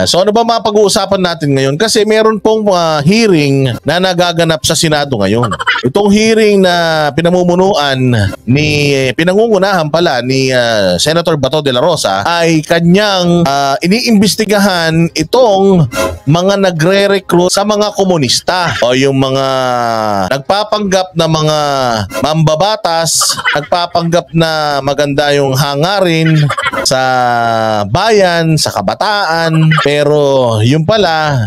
So ano ba mapag-uusapan natin ngayon? Kasi meron pong hearing na nagaganap sa Senado ngayon. Itong hearing na pinangungunahan pala ni Senator Bato de la Rosa ay kanyang iniimbestigahan itong mga nagre-recruit sa mga komunista o yung mga nagpapanggap na mga mambabatas, nagpapanggap na maganda yung hangarin sa bayan, sa kabataan, pero yung pala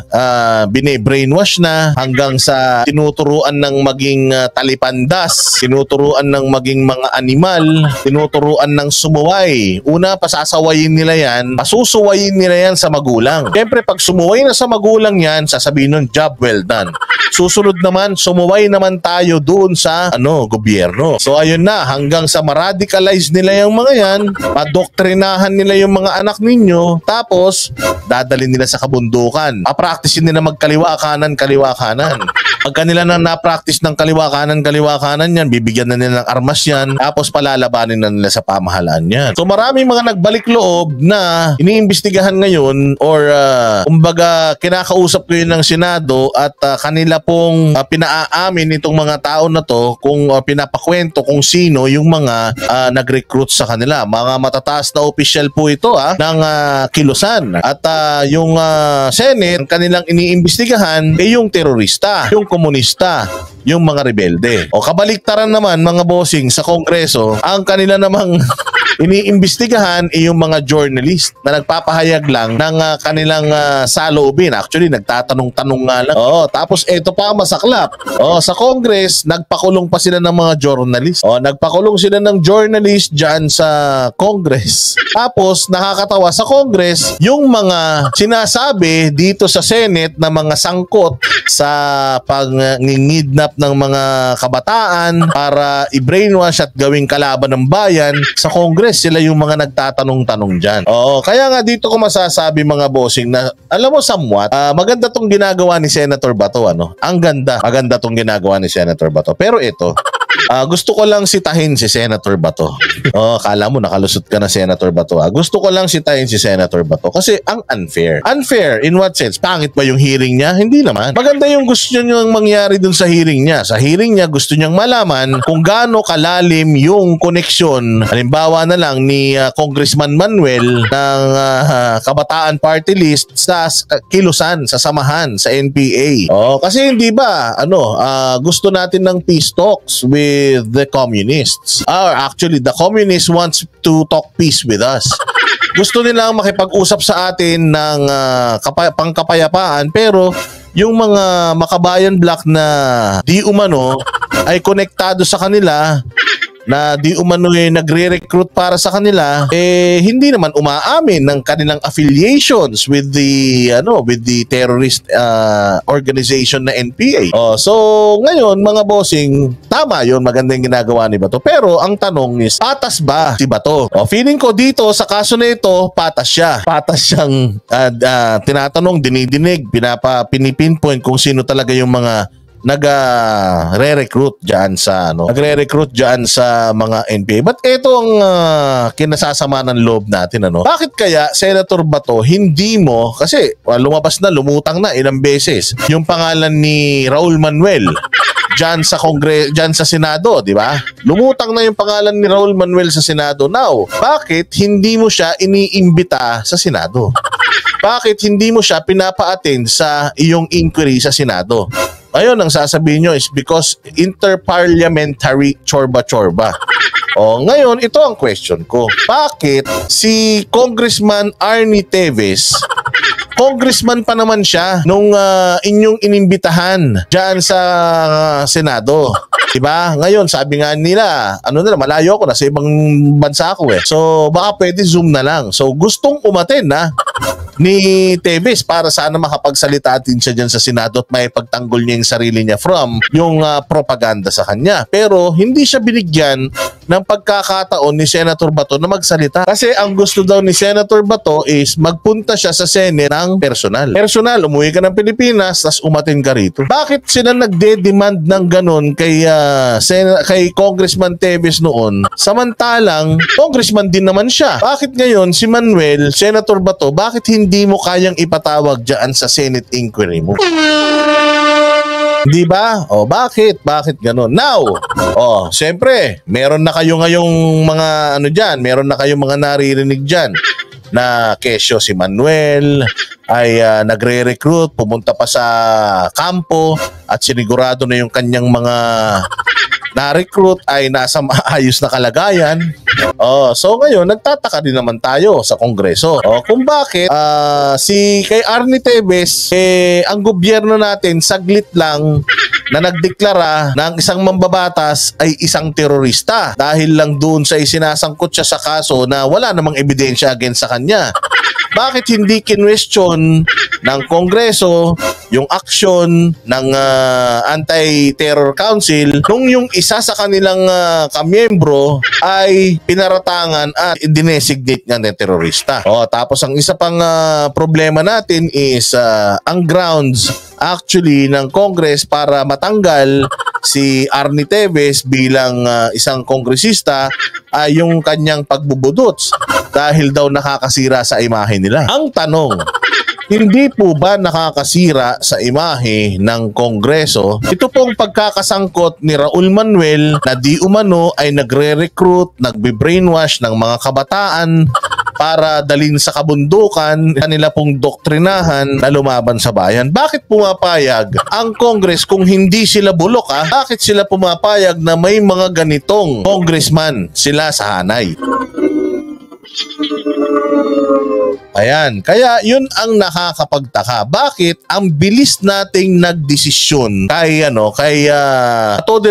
bine-brainwash na hanggang sa tinuturuan ng maging talipandas, tinuturuan ng maging mga animal, tinuturuan ng sumuway. Una, pasasawayin nila yan, pasusuwayin nila yan sa magulang. Siyempre, pag sumuway na sa magulang yan, sasabihin nun, job well done. Susunod naman, sumuway naman tayo doon sa gobyerno. So ayun na, hanggang sa ma-radicalize nila yung mga yan, padoktrinahan nila yung mga anak ninyo, tapos dadalhin nila sa kabundukan. Papracticein nila magkaliwa kanan, kaliwa kanan. Pag kanila na na-practice ng kaliwa kanan yan, bibigyan na nila ng armas yan, tapos palalabanin na nila sa pamahalaan yan. So maraming mga nagbalik loob na iniimbestigahan ngayon or kumbaga kinakausap ko yun ng Senado at kanila pong pinaaamin itong mga tao na to kung pinapakwento kung sino yung mga nag-recruit sa kanila. Mga matataas na opisyal po ito ng kilusan. At yung Senate, kanilang iniimbestigahan ay yung terorista, yung komunista, yung mga rebelde. O kabaliktaran naman mga bossing sa Kongreso, ang kanila namang iniimbestigahan ay yung mga journalist na nagpapahayag lang ng kanilang saloobin. Actually, nagtatanong-tanong nga lang. Tapos ito pa masaklap. Sa Congress, nagpakulong pa sila ng mga journalist. Nagpakulong sila ng journalist dyan sa Congress. Tapos, nakakatawa sa Congress, yung mga sinasabi dito sa Senate na mga sangkot sa pag-ngidnap ng mga kabataan para i-brainwash at gawing kalaban ng bayan, sa Congress sila yung mga nagtatanong-tanong dyan. Kaya nga dito ko masasabi mga bossing na alam mo somewhat, maganda tong ginagawa ni Senator Bato. Ang ganda. Maganda tong ginagawa ni Senator Bato. Pero ito, gusto ko lang sitahin si Senator Bato. Kala mo nakalusot ka na Senator Bato. Gusto ko lang sitahin si Senator Bato kasi ang unfair. Unfair in what sense? Pangit ba yung hearing niya? Hindi naman. Maganda yung gusto niyang mangyari dun sa hearing niya. Sa hearing niya, gusto niyang malaman kung gaano kalalim yung koneksyon, halimbawa na lang ni Congressman Manuel ng Kabataan Party List sa kilusan, sa samahan, sa NPA. Kasi hindi ba, gusto natin ng peace talks with the communists. Actually, the communists wants to talk peace with us. Gusto nilang makipag-usap sa atin ng pangkapayapaan, pero yung mga makabayan black na di umano ay konektado sa kanila, na di umano nagre-recruit para sa kanila, hindi naman umaamin ng kanilang affiliations with the terrorist organization na NPA. So ngayon mga bossing, tama yun, maganda yung ginagawa ni Bato. Pero ang tanong is, patas ba si Bato? Feeling ko dito sa kaso na ito, patas siya. Patas siyang tinatanong, dinidinig, pinipinpoint kung sino talaga yung mga nagre-recruit diyan sa mga NPA. But ito ang kinasasama ng loob natin, Bakit kaya Senator Bato hindi mo, kasi lumabas na, lumutang na ilang beses yung pangalan ni Raul Manuel diyan sa Senado, di ba? Lumutang na yung pangalan ni Raul Manuel sa Senado. Now, bakit hindi mo siya iniimbita sa Senado? Bakit hindi mo siya pinapa-attend sa iyong inquiry sa Senado? Ayun, ang sasabihin nyo is because interparliamentary chorba-chorba. Ngayon, ito ang question ko. Bakit si Congressman Arnie Teves, congressman pa naman siya nung inyong inimbitahan dyan sa Senado? Diba? Ngayon, sabi nga nila, malayo ako, nasa ibang bansa ako So, baka pwede Zoom na lang. So, gustong umaten ni Teves para sana makapagsalita din siya dyan sa Senado at may pagtanggol niya yung sarili niya from yung propaganda sa kanya. Pero hindi siya binigyan ng pagkakataon ni Senator Bato na magsalita. Kasi ang gusto daw ni Senator Bato is magpunta siya sa Senate ng personal. Personal, umuwi ka ng Pilipinas, tas umatin ka rito. Bakit sila nagde-demand ng ganun kay Congressman Teves noon? Samantalang, congressman din naman siya. Bakit ngayon si Manuel, Senator Bato, bakit hindi mo kayang ipatawag dyan sa Senate inquiry mo? Di ba? O bakit? Bakit ganun? Now, siyempre, meron na kayo ngayong mga ano dyan, meron na kayong mga naririnig dyan na kesyo si Manuel ay nagre-recruit, pumunta pa sa kampo at sinigurado na yung kanyang mga na-recruit ay nasa maayos na kalagayan. So ngayon, nagtataka din naman tayo sa Kongreso. Kung bakit si kay Arnie Teves, ang gobyerno natin saglit lang na nagdeklara ng isang mambabatas ay isang terorista dahil lang doon sa isinasangkot siya sa kaso na wala namang ebidensya against sa kanya. Bakit hindi kinwestiyon ng Kongreso yung aksyon ng Anti-Terror Council nung yung isa sa kanilang kamiyembro ay pinaratangan at dinesignate nga ng terorista? Tapos ang isa pang problema natin is ang grounds actually ng Congress para matanggal si Arnie Teves bilang isang kongresista ay yung kanyang pagbubudots dahil daw nakakasira sa imahe nila. Ang tanong, hindi po ba nakakasira sa imahe ng Kongreso ito pong pagkakasangkot ni Raul Manuel na di umano ay nagre-recruit, nagbe-brainwash ng mga kabataan para dalhin sa kabundukan kanila pong doktrinahan na lumaban sa bayan? Bakit pumapayag ang Congress kung hindi sila bulok? Bakit sila pumapayag na may mga ganitong congressman sila sa hanay? Ayan, kaya yun ang nakakapagtaka. Bakit ang bilis nating nagdesisyon kay Bato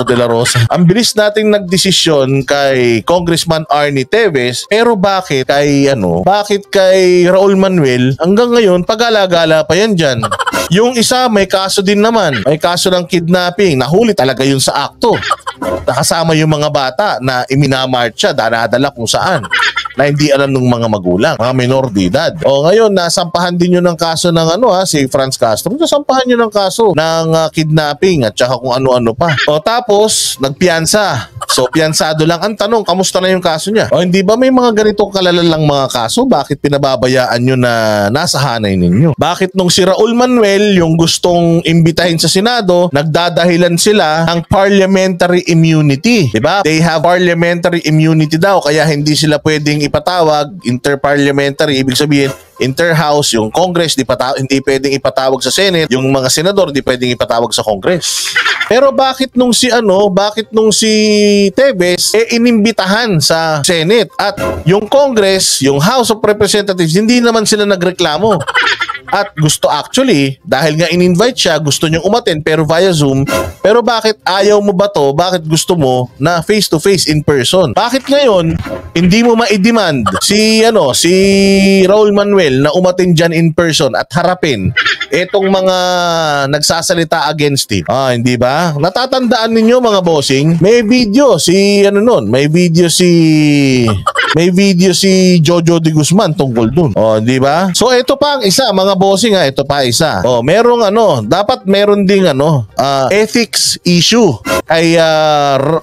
de la Rosa. Ang bilis nating nagdesisyon kay Congressman Arnie Teves, pero bakit kay Raul Manuel hanggang ngayon pag-alagala pa yan diyan. Yung isa may kaso din naman. May kaso ng kidnapping. Nahuli talaga yun sa akto. Nakasama yung mga bata na iminamarcha, danadala kung saan, na hindi alam ng mga magulang, mga minor de edad. Ngayon, nasampahan din yun ng kaso ng si Franz Castro. Nasampahan yun ng kaso ng kidnapping at saka kung ano-ano pa. Tapos, nagpiyansa. So, piyansado lang. Ang tanong, kamusta na yung kaso niya? Hindi ba may mga ganitong kalalalang mga kaso? Bakit pinababayaan nyo na nasa hanay ninyo? Bakit nung si Raul Manuel, yung gustong imbitahin sa Senado, nagdadahilan sila ng parliamentary immunity? Diba? They have parliamentary immunity daw, kaya hindi sila pwedeng ipatawag, interparliamentary, ibig sabihin, interhouse, yung Congress, hindi pwedeng ipatawag sa Senate, yung mga senador, hindi pwedeng ipatawag sa Congress. Pero bakit nung si Teves, inimbitahan sa Senate at yung Congress, yung House of Representatives, hindi naman sila nagreklamo. At gusto actually, dahil nga in-invite siya, gusto niyong umattend pero via Zoom. Pero bakit ayaw mo ba to? Bakit gusto mo na face-to-face in person? Bakit ngayon, hindi mo ma-demand si Raul Manuel na umattend dyan in person at harapin etong mga nagsasalita against him? Hindi ba? Natatandaan ninyo mga bossing, may video si Jojo de Guzman tungkol dun. Di ba? So ito pa ang isa, mga bossing ito pa isa. Merong dapat meron ding ethics issue kay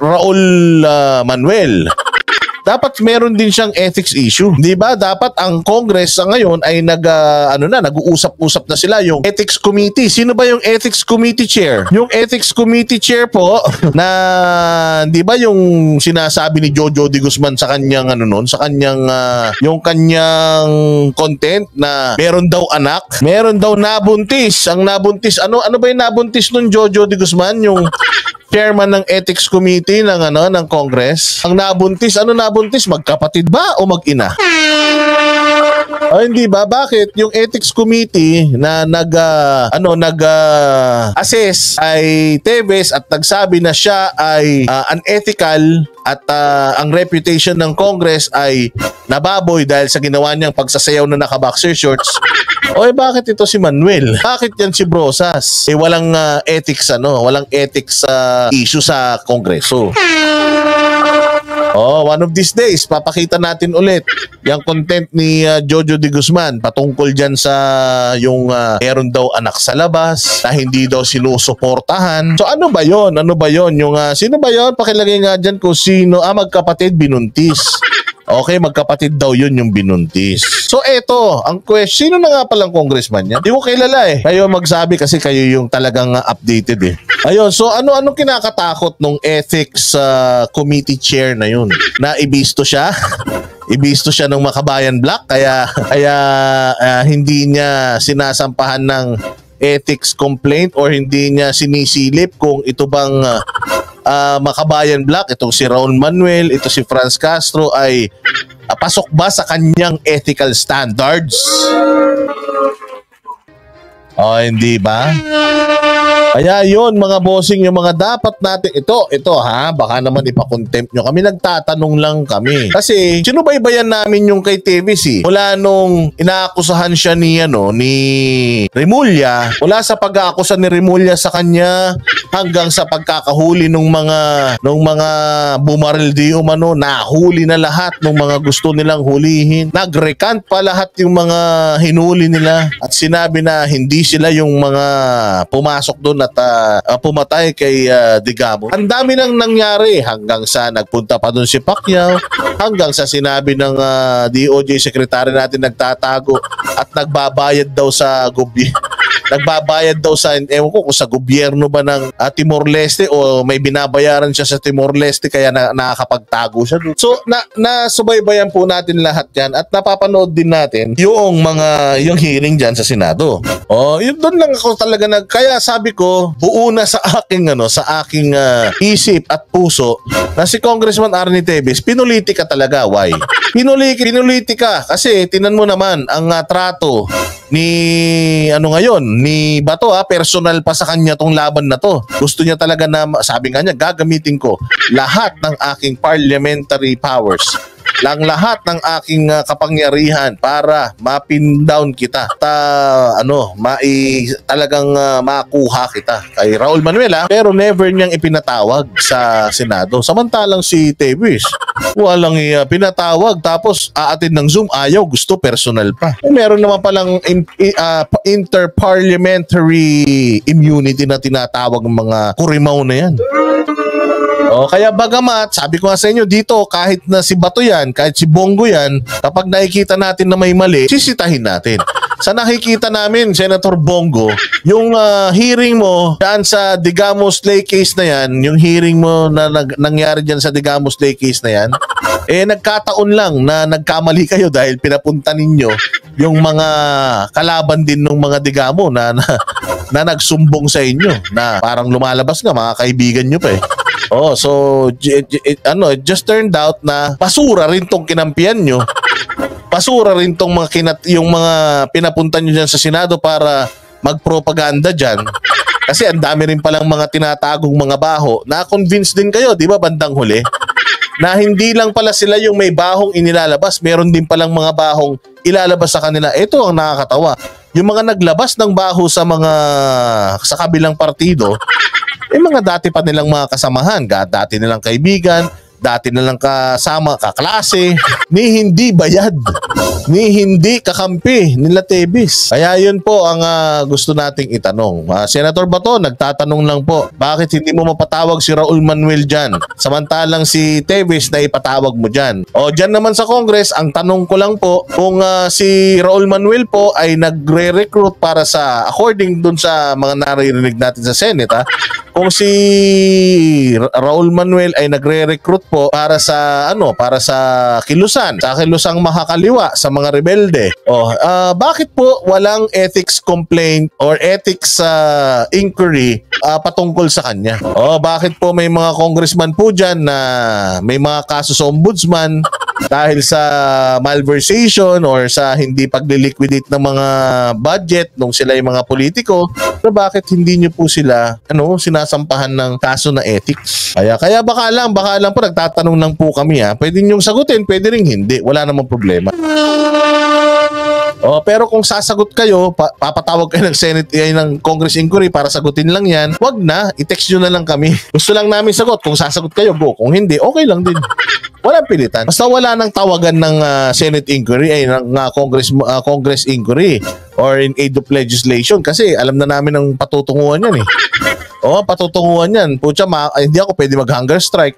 Raul Manuel. Dapat meron din siyang ethics issue. Di ba? Dapat ang Congress sa ngayon ay nag-uusap-usap na sila yung ethics committee. Sino ba yung ethics committee chair? Yung ethics committee chair po na, di ba yung sinasabi ni Jojo de Guzman sa kanyang yung kanyang content na meron daw anak, meron daw nabuntis. Ang nabuntis, ano ba yung nabuntis nun Jojo de Guzman? Yung chairman ng ethics committee ng Congress. Ang nabuntis, magkapatid ba o mag-ina? Hindi ba? Bakit yung ethics committee na nag-assess ay Teves at nagsabi na siya ay unethical at ang reputation ng Congress ay nababoy dahil sa ginawa niyang pagsasayaw na naka-boxer shorts? Bakit ito si Manuel? Bakit yan si Brosas? Walang ethics issue sa Kongreso. Oh, one of these days, papakita natin ulit yung content ni Jojo de Guzman patungkol dyan sa yung meron daw anak sa labas na hindi daw sinusuportahan. So ano ba yon? Ano ba yon? Yung sino ba yon? Pakilagay nga dyan kung sino. Magkapatid binuntis. Okay, magkapatid daw yun yung binuntis. So eto, ang question, sino na nga palang congressman yan? Hindi ko kilala eh. Kayo magsabi kasi kayo yung talagang updated eh. Ayun, so ano kinakatakot nung ethics committee chair na yun? Na ibisto siya? Ibisto siya ng Makabayan Black kaya hindi niya sinasampahan ng ethics complaint or hindi niya sinisilip kung ito bang Makabayan Black, itong si Raul Manuel, ito si Franz Castro ay pasok ba sa kanyang ethical standards? O hindi ba? Kaya yun mga bossing, yung mga dapat natin, ito ha, baka naman ipakontempt nyo kami, nagtatanong lang kami. Kasi sinubaybayan namin yung kay TVC mula nung inaakusahan siya ni Remulla, mula sa pag-aakusa ni Remulla sa kanya hanggang sa pagkakahuli nung mga bumaril di umano, nahuli na lahat nung mga gusto nilang hulihin. Nag-recant pa lahat yung mga hinuli nila at sinabi na hindi sila yung mga pumasok doon at pumatay kay Digamo. Ang dami nang nangyari hanggang sa nagpunta pa doon si Pacquiao, hanggang sa sinabi ng DOJ secretary natin nagtatago at nagbabayad daw sa nagbabayad daw sa, ewan ko kung sa gobyerno ba ng Timor-Leste o may binabayaran siya sa Timor-Leste kaya nakakapagtago siya doon. So nasubaybayan po natin lahat yan at napapanood din natin yung hearing dyan sa Senado. Yun doon lang ako talaga kaya sabi ko, buo na sa aking isip at puso na si Congressman Arnie Teves, pinulitika talaga. Why? Pinulitika kasi tinan mo naman ang trato ni ni Bato, personal pa sa kanya tong laban na to. Gusto niya talaga na, sabi nga niya, gagamitin ko lahat ng aking parliamentary powers, lahat ng aking kapangyarihan para ma-pin down kita at talagang makuha kita kay Raul Manuel, pero never niyang ipinatawag sa Senado. Samantalang si Teves walang pinatawag, tapos aatin ng Zoom, ayaw, gusto personal pa. Meron naman palang interparliamentary immunity na tinatawag ng mga kurimaw na yan. Kaya bagamat, sabi ko nga sa inyo dito, kahit na si Bato yan, kahit si Bongo yan, kapag nakikita natin na may mali, sisitahin natin. Sa nakikita namin, Senator Bongo, yung hearing mo dyan sa Digamo Slay case na yan, yung hearing mo na nangyari dyan sa Digamo Slay case na yan, nagkataon lang na nagkamali kayo dahil pinapunta ninyo yung mga kalaban din ng mga Digamo na nagsumbong sa inyo, na parang lumalabas nga, mga kaibigan nyo pa eh. So it just turned out na basura rin tong kinampihan nyo. Basura rin tong yung mga pinapunta nyo dyan sa Senado para magpropaganda dyan. Kasi ang dami rin palang mga tinatagong mga baho. Na-convince din kayo, di ba, bandang huli? Na hindi lang pala sila yung may bahong inilalabas, meron din palang mga bahong ilalabas sa kanila. Ito ang nakakatawa. Yung mga naglabas ng baho sa kabilang partido, mga dati pa nilang mga kasamahan, dati nilang kaibigan, dati nilang kasama, kaklase, ni hindi bayad, ni hindi kakampi nila Teves. Kaya yun po ang gusto nating itanong. Senator Bato, nagtatanong lang po, bakit hindi mo mapatawag si Raul Manuel dyan? Samantalang si Teves na ipatawag mo dyan. Dyan naman sa Congress, ang tanong ko lang po, kung si Raul Manuel po ay nagre-recruit para sa, according dun sa mga naririnig natin sa Senate, kung si Raul Manuel ay nagre-recruit po para sa kilusan, sa kilusang makakaliwa sa mga rebelde. Bakit po walang ethics complaint or ethics inquiry patungkol sa kanya? Bakit po may mga congressman po dyan na may mga kaso sa ombudsman dahil sa malversation or sa hindi pagliliquidate ng mga budget nung sila yung mga politiko? So bakit hindi nyo po sila sinasampahan ng kaso na ethics? Kaya baka lang po, nagtatanong lang po kami. Pwede nyong sagutin, pwede ring hindi, wala namang problema. Oh, pero kung sasagot kayo, papatawag kayo ng Senate ng Congress inquiry para sagutin lang 'yan. Wag na, i-text nyo na lang kami. Gusto lang namin sagot. Kung sasagot kayo, go. Kung hindi, okay lang din. Walang pilitan. Basta wala nang tawagan ng Senate inquiry ay ng Congress inquiry or in aid of legislation kasi alam na namin ang patutunguhan 'yan eh. Oh, patutunguhan 'yan. Pucha, hindi ako pwede mag-hunger strike.